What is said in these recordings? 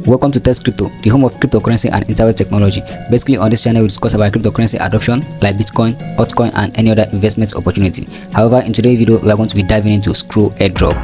Welcome to Test Crypto, the home of cryptocurrency and interweb technology. Basically, on this channel we discuss about cryptocurrency adoption like Bitcoin, altcoin, and any other investment opportunity. However, in today's video we are going to be diving into Screw Airdrop.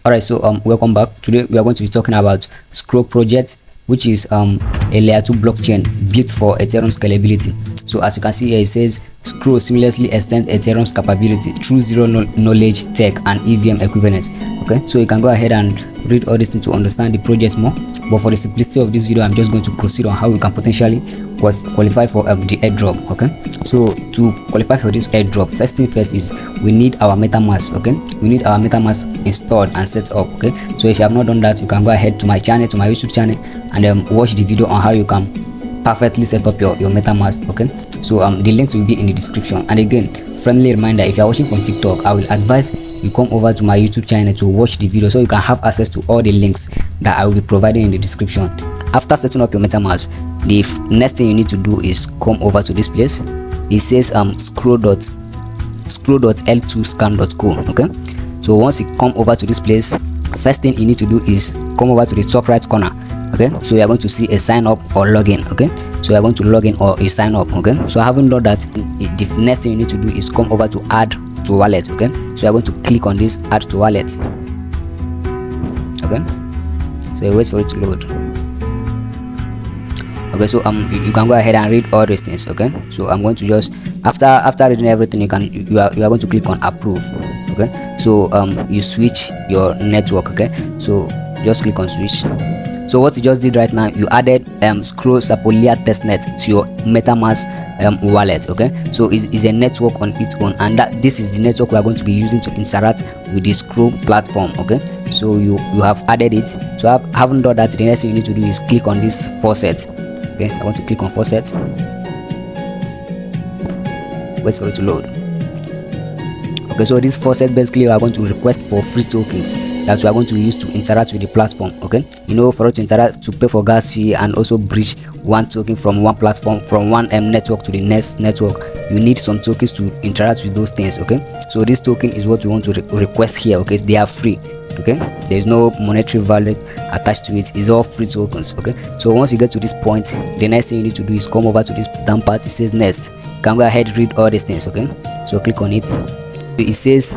Alright, so welcome back. Today we are going to be talking about Screw project, which is a layer 2 blockchain built for Ethereum scalability. So as you can see here, it says Screw seamlessly extends Ethereum's capability through zero knowledge tech and EVM equivalence. Okay, so you can go ahead and read all this thing to understand the project more, but for the simplicity of this video I'm just going to proceed on how we can potentially qualify for the airdrop. Okay, so to qualify for this airdrop, first thing first is we need our MetaMask. Okay, we need our MetaMask installed and set up. Okay, so if you have not done that, you can go ahead to my channel, to my YouTube channel, and watch the video on how you can perfectly set up your MetaMask. Okay, so the links will be in the description. And again, friendly reminder, if you are watching from TikTok, I will advise you come over to my YouTube channel to watch the video so you can have access to all the links that I will be providing in the description. After setting up your MetaMask, the next thing you need to do is come over to this place. It says screw.l2scan.co. okay, so once you come over to this place, first thing you need to do is come over to the top right corner. Okay, so you are going to see a sign up or login. Okay, so you are going to log in or a sign up. Okay, so having done that, the next thing you need to do is come over to add to wallet. Okay, so you are going to click on this add to wallet. Okay, so you wait for it to load. Okay, so you can go ahead and read all these things. Okay, so I'm going to just after reading everything, you are going to click on approve. Okay, so you switch your network. Okay, so just click on switch. So what you just did right now, you added Screw Sapolia testnet to your MetaMask wallet. Okay, so it's a network on its own, and this is the network we are going to be using to interact with the Screw platform. Okay, so you have added it. So having done that, the next thing you need to do is click on this faucet. Okay, I want to click on faucet. Wait for it to load. Okay, so this faucet, basically we are going to request for free tokens that we are going to use to interact with the platform. Okay, you know, for us to interact, to pay for gas fee and also bridge one token from one platform, from one network to the next network, you need some tokens to interact with those things. Okay, so this token is what we want to request here. Okay, they are free. Okay, there is no monetary value attached to it. It's all free tokens. Okay, so once you get to this point, the next thing you need to do is come over to this down part. It says next. You can go ahead and read all these things. Okay, so click on it. It says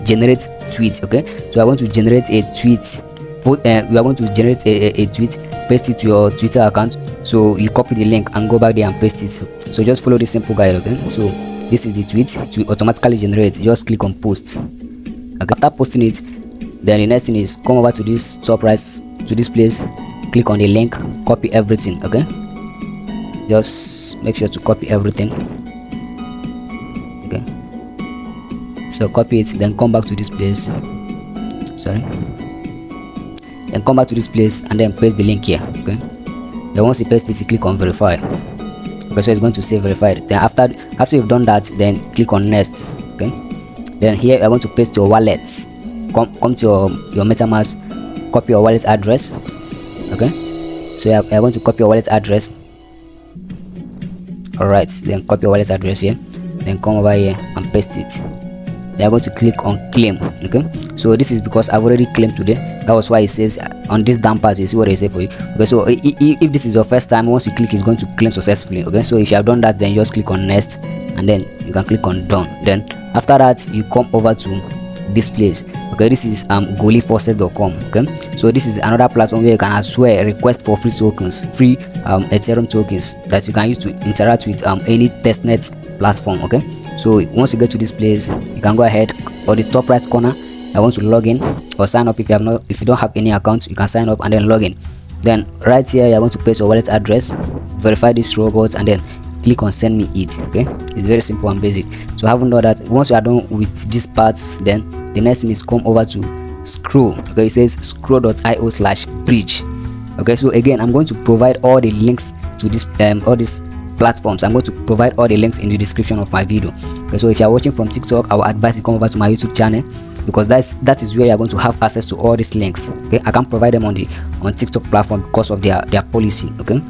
generate tweet. Okay, so I want to generate a tweet. We are going to generate a tweet, paste it to your Twitter account. So you copy the link and go back there and paste it. So just follow this simple guide. Okay, so this is the tweet to automatically generate. Just click on post. Okay, after posting it, then the next thing is come over to this top right, to this place, click on the link, copy everything. Okay, just make sure to copy everything. Okay, so copy it, then come back to this place. Then come back to this place and then paste the link here. Okay, then once you paste this, you click on verify. Okay, so it's going to say verified. Then after you've done that, then click on next. Okay, then here you're going to paste your wallet. Come to your MetaMask, copy your wallet address. Okay, so you're going to copy your wallet address. All right, then copy your wallet address here, then come over here and paste it. They are going to click on claim. Okay, so this is because I've already claimed today. That was why it says on this down part, you see what they say for you. Okay, so if this is your first time, once you click, it's going to claim successfully. Okay, so if you have done that, then you just click on next and then you can click on done. Then after that, you come over to this place. Okay, this is goerli.com. Okay, so this is another platform where you can as well request for free tokens, free Ethereum tokens that you can use to interact with any testnet platform. Okay, so once you get to this place, you can go ahead on the top right corner. I want to log in or sign up. If you don't have any account, you can sign up and then log in. Then right here, you're going to paste your wallet address, verify this robot, and then click on send me it. Okay, it's very simple and basic. So having done that, once you are done with these parts, then the next thing is come over to Screw. Okay, it says screw.io/bridge. Okay, so again, I'm going to provide all the links to this all these platforms. I'm going to provide all the links in the description of my video. Okay, so if you are watching from TikTok, I will advise you come over to my YouTube channel, because that is where you are going to have access to all these links. Okay, I can't provide them on TikTok platform because of their policy. Okay,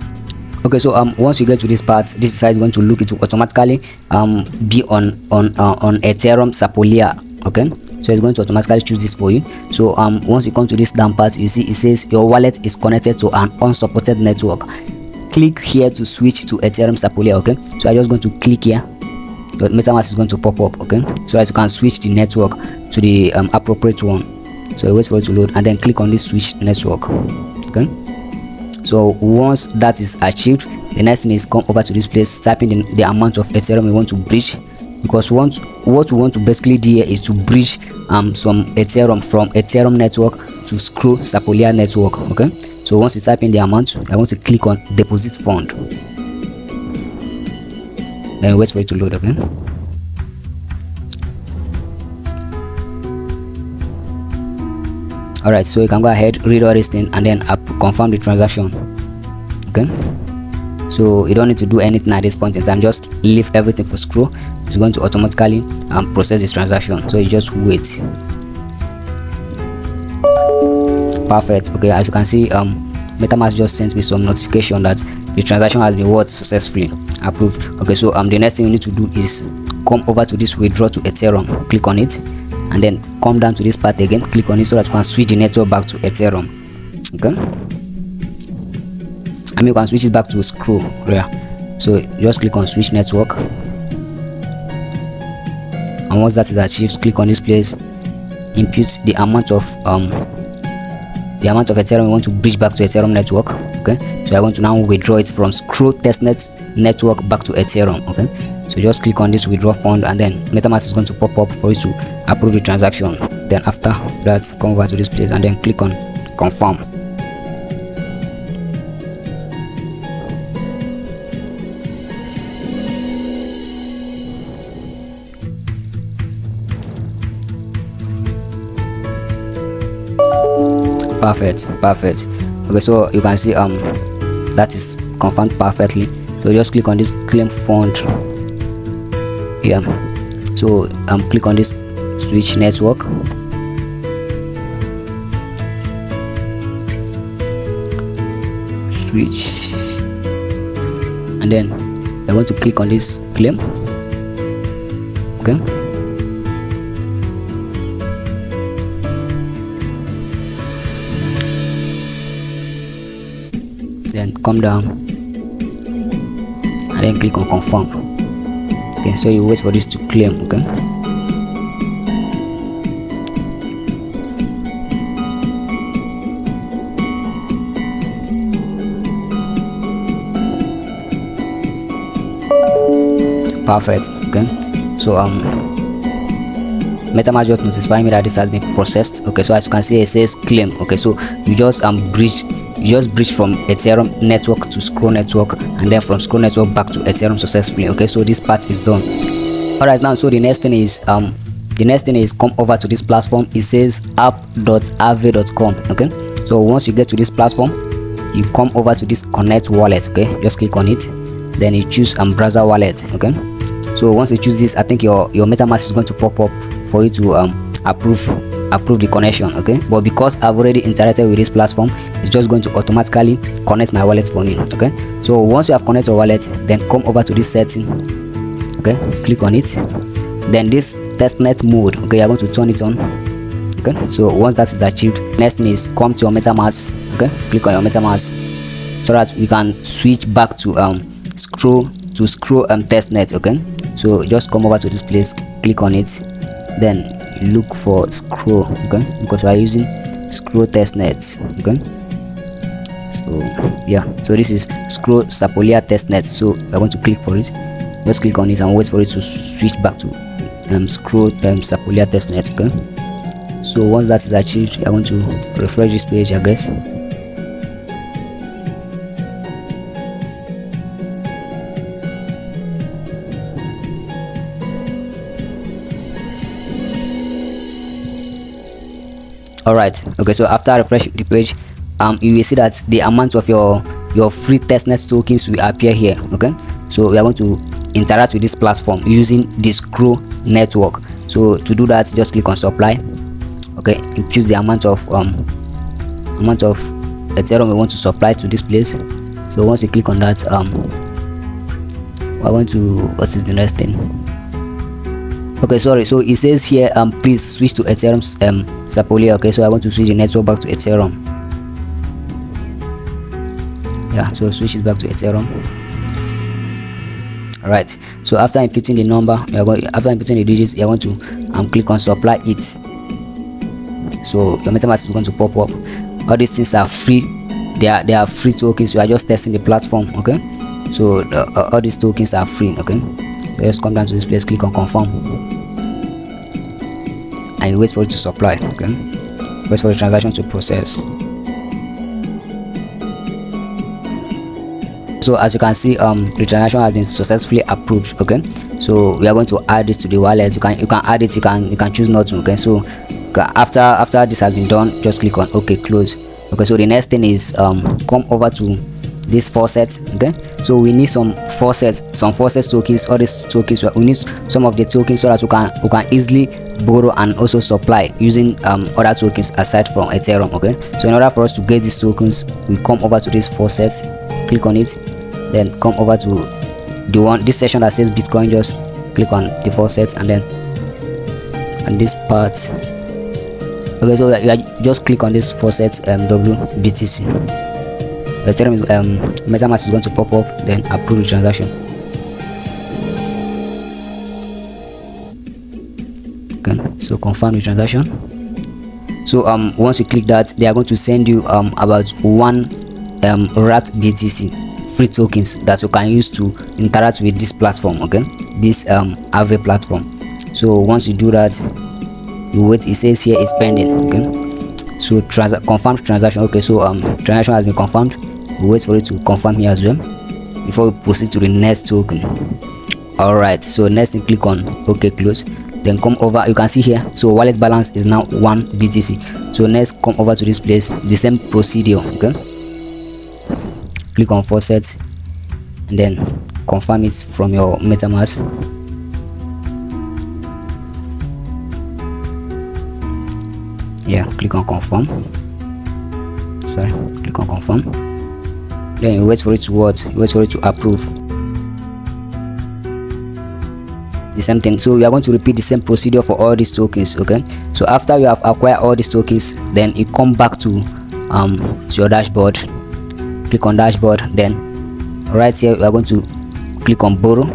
Okay, so once you get to this part, this is how it's going to look. It will automatically be on Ethereum Sapolia. Okay, so it's going to automatically choose this for you. So once you come to this down part, you see it says your wallet is connected to an unsupported network. Click here to switch to Ethereum Sapolia. Okay, so I'm just going to click here. Your MetaMask is going to pop up. Okay, so as you can switch the network to the appropriate one. So wait for it to load and then click on this switch network. Okay, so once that is achieved, the next thing is come over to this place, type in the amount of Ethereum you want to bridge, because what we want to basically do here is to bridge some Ethereum from Ethereum network to Screw Sapolia network. Okay, so once you type in the amount, I want to click on deposit fund, then wait for it to load again. Alright, so you can go ahead, read all this thing and then confirm the transaction. Okay, so you don't need to do anything at this point in time, just leave everything for Screw. It's going to automatically process this transaction, so you just wait. Perfect. Okay, as you can see, MetaMask just sent me some notification that the transaction has been successfully approved. Okay, so the next thing you need to do is come over to this withdraw to Ethereum, click on it, and then come down to this part again, click on it so that you can switch the network back to Ethereum. Okay, I mean you can switch it back to Screw. Yeah, so just click on switch network, and once that is achieved, click on this place, input the amount of Ethereum you want to bridge back to Ethereum network. Okay, so I want to now withdraw it from Screw testnet network back to Ethereum. Okay, so just click on this withdraw fund and then MetaMask is going to pop up for you to approve the transaction. Then after that, come over to this place and then click on confirm. Perfect. Okay, so you can see that is confirmed perfectly. So just click on this claim fund. Yeah, so click on this switch network, switch, and then I want to click on this claim. Okay, then come down and then click on confirm. Okay, so you wait for this to claim. Okay, perfect. Okay, so MetaMask just notifying me that this has been processed. Okay, so as you can see it says claim. Okay, so you just bridge from Ethereum network to Screw network, and then from Screw network back to Ethereum successfully. Okay, so this part is done. All right, now so the next thing is come over to this platform. It says app.aave.com. okay, so once you get to this platform, you come over to this connect wallet. Okay, just click on it, then you choose browser wallet. Okay, so once you choose this, I think your MetaMask is going to pop up for you to approve the connection. Okay, but because I've already interacted with this platform, it's just going to automatically connect my wallet for me. Okay, so once you have connected your wallet, then come over to this setting. Okay, click on it, then this testnet mode. Okay, you're going to turn it on. Okay, so once that is achieved, next thing is come to your MetaMask. Okay, click on your MetaMask so that we can switch back to Screw testnet. Okay, so just come over to this place, click on it, then look for Screw. Okay, because we are using Screw testnet. Okay, so yeah, so this is Screw Sapolia testnet, so I want to click for it. Just click on it and wait for it to switch back to Screw Sapolia testnet. Okay, so once that is achieved, I want to refresh this page, I guess. All right, okay, so after refreshing the page, you will see that the amount of your free testnet tokens will appear here. Okay, so we are going to interact with this platform using the Screw network. So to do that, just click on supply. Okay, input the amount of Ethereum we want to supply to this place. So once you click on that, I want to, what is the next thing? Okay, sorry, so it says here please switch to Ethereum support. Okay, so I want to switch the network back to Ethereum. Yeah, so switch it back to Ethereum. Right, so after inputting the number, after inputting the digits, you want to click on supply it. So your MetaMask is going to pop up. All these things are free. They are free tokens. We are just testing the platform. Okay, so all these tokens are free. Okay, so just come down to this place, click on confirm, and you wait for it to supply. Okay, wait for the transaction to process. So as you can see, the transaction has been successfully approved. Okay, so we are going to add this to the wallet. You can add it, you can choose not to. Okay, so after this has been done, just click on OK, close. Okay, so the next thing is come over to this faucet. Okay, so we need some faucet tokens. All these tokens, we need some of the tokens so that we can easily borrow and also supply using other tokens aside from Ethereum. Okay, so in order for us to get these tokens, we come over to this faucet, click on it, then come over to this section that says Bitcoin. Just click on the faucet, and then on this part. Okay, so you just click on this faucet WBTC. Ethereum MetaMask is going to pop up, then approve the transaction. Okay, so confirm the transaction. So once you click that, they are going to send you about 1 rat BTC free tokens that you can use to interact with this platform. Okay, this Aave platform. So once you do that, you wait. It says here is pending. Okay, so confirm transaction. Okay, so transaction has been confirmed. We wait for it to confirm here as well before we proceed to the next token. All right, so next thing, click on OK, close, then come over. You can see here, so wallet balance is now 1 BTC. So next, come over to this place, the same procedure. Okay, click on faucet and then confirm it from your MetaMask. Yeah, click on confirm. Sorry, click on confirm. Then you wait for it to what? You wait for it to approve. The same thing. So we are going to repeat the same procedure for all these tokens. Okay, so after you have acquired all these tokens, then you come back to your dashboard. Click on dashboard, then right here we are going to click on borrow,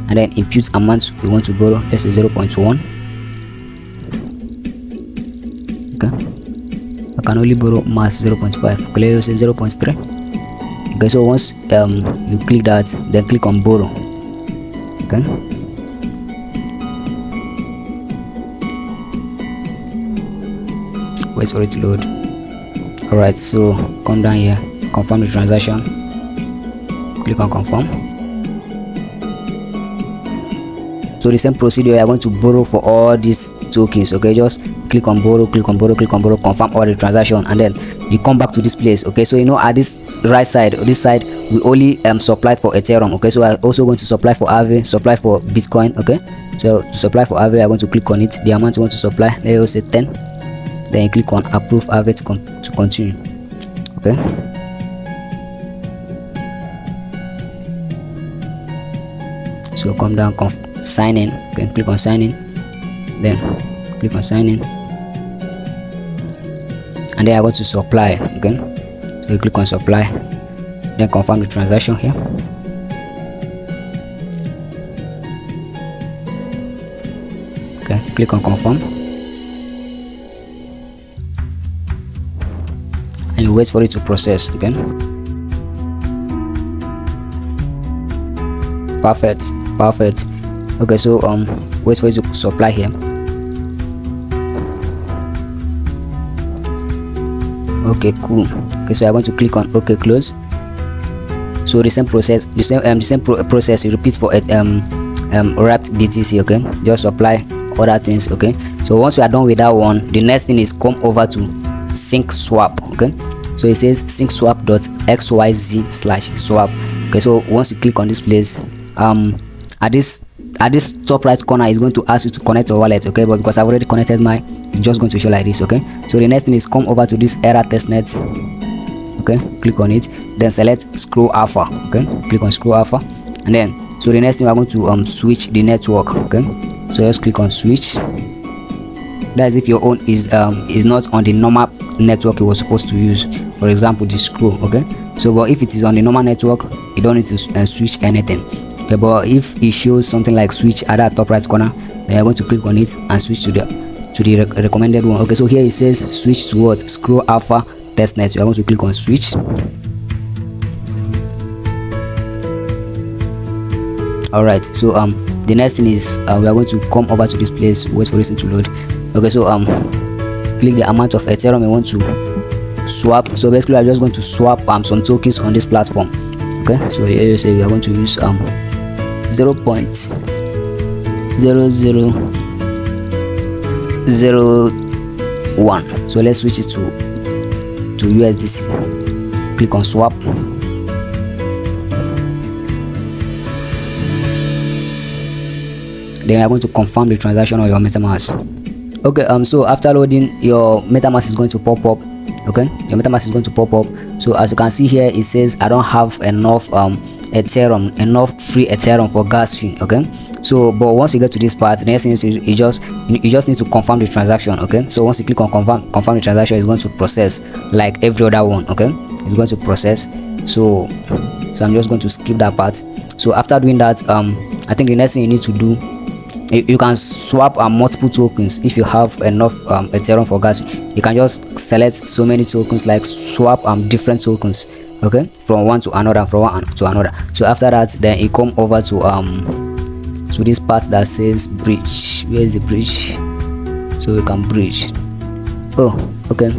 and then input amount we want to borrow. This is 0.1. I can only borrow mass 0.5. Okay, let's say 0.3. Okay, so once you click that, then click on borrow. Okay, wait for it to load. All right, so come down here, confirm the transaction, click on confirm. So the same procedure, you are going to borrow for all these tokens. Okay, just click on borrow, click on borrow, click on borrow, confirm all the transaction, and then you come back to this place. Okay, so you know at this right side, this side, we only supplied for Ethereum. Okay, so I'm also going to supply for Aave, supply for Bitcoin. Okay, so to supply for Aave, I'm going to click on it, the amount you want to supply. Let's say 10. Then you click on approve Aave to continue. Okay, so come down, sign in. Okay, click on sign in, then click on sign in, and then I go to supply. Okay, so you click on supply, then confirm the transaction here. Okay, click on confirm, and you wait for it to process. Okay, perfect. Okay, so wait for it to supply here. Okay, cool. Okay, so I'm going to click on OK, close. So the same process, process you repeat for wrapped BTC. Okay, just apply other things. Okay, so once you are done with that one, the next thing is come over to sync swap. Okay, so it says sync swap.xyz/swap. Okay, so once you click on this place, at this top right corner is going to ask you to connect your wallet. Okay, but because I've already connected mine, it's just going to show like this. Okay, so the next thing is come over to this error testnet. Okay, click on it, then select scroll alpha. Okay, click on scroll alpha, and then so the next thing we're going to switch the network. Okay, so just click on switch. That's if your own is not on the normal network you were supposed to use, for example the scroll. Okay, so but if it is on the normal network, you don't need to switch anything. Okay, but if it shows something like switch at that top right corner, then you're going to click on it and switch to the recommended one. Okay, so here it says switch to what? Scroll alpha testnet. So you're going to click on switch. All right, so the next thing is we are going to come over to this place, wait for this thing to load. Okay, so click the amount of Ethereum you want to swap. So basically I'm just going to swap some tokens on this platform. Okay, so here you say we are going to use 0.0001. so let's switch it to USDC. Click on swap. Then we are going to confirm the transaction on your MetaMask. Okay, so after loading, your MetaMask is going to pop up. Okay, your MetaMask is going to pop up. So as you can see here, it says I don't have enough Ethereum, enough free Ethereum for gas fee. Okay, so but once you get to this part, the next thing is you just need to confirm the transaction. Okay, so once you click on confirm the transaction, it's going to process like every other one. Okay, it's going to process. So I'm just going to skip that part. So after doing that, I think the next thing you need to do, you can swap multiple tokens. If you have enough Ethereum for gas, you can just select so many tokens, like swap different tokens. Okay, from one to another, from one to another. So after that, then you come over to this part that says bridge. Where is the bridge? So you can bridge. Oh, okay,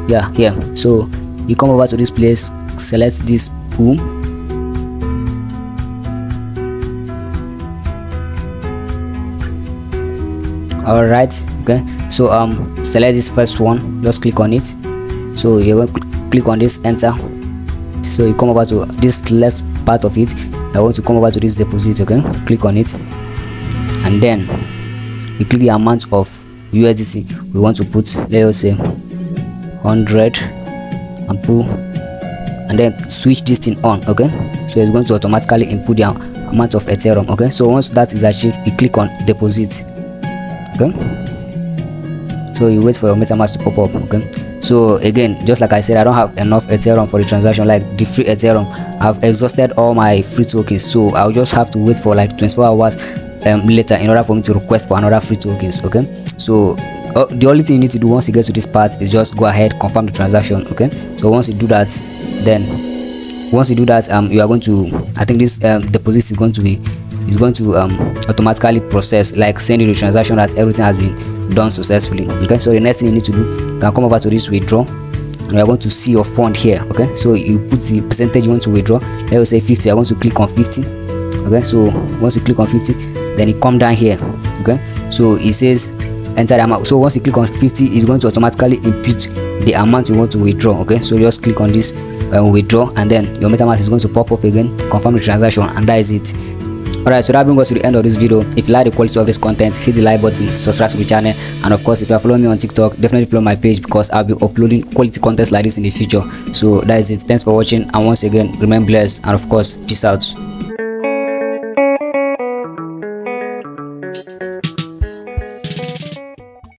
yeah, here. So you come over to this place, select this pool. All right, okay, so select this first one, just click on it. So you're going to click on this, enter. So you come over to this left part of it. I want to come over to this deposit. Okay, click on it, and then you click the amount of USDC we want to put. Let's say 100, and pull, and then switch this thing on. Okay, so it's going to automatically input the amount of Ethereum. Okay, so once that is achieved, you click on deposit. Okay, so you wait for your MetaMask to pop up. Okay, so again, just like I said, I don't have enough Ethereum for the transaction, like the free Ethereum. I've exhausted all my free tokens, so I'll just have to wait for like 24 hours later in order for me to request for another free tokens. Okay, so the only thing you need to do once you get to this part is just go ahead, confirm the transaction. Okay, so once you do that, then you are going to, I think this deposit is going to automatically process, like send you the transaction that everything has been done successfully. Okay, so the next thing you need to do, you can come over to this withdraw, and you are going to see your fund here. Okay, so you put the percentage you want to withdraw. Let's say 50. You are going to click on 50. Okay, so once you click on 50, then you come down here. Okay, so it says enter the amount. So once you click on 50, it's going to automatically input the amount you want to withdraw. Okay, so just click on this withdraw, and then your MetaMask is going to pop up again, confirm the transaction, and that is it. Alright, so that brings us to the end of this video. If you like the quality of this content, hit the like button, subscribe to the channel, and of course, if you are following me on TikTok, definitely follow my page, because I'll be uploading quality content like this in the future. So that is it. Thanks for watching, and once again, remain blessed, and of course, peace out.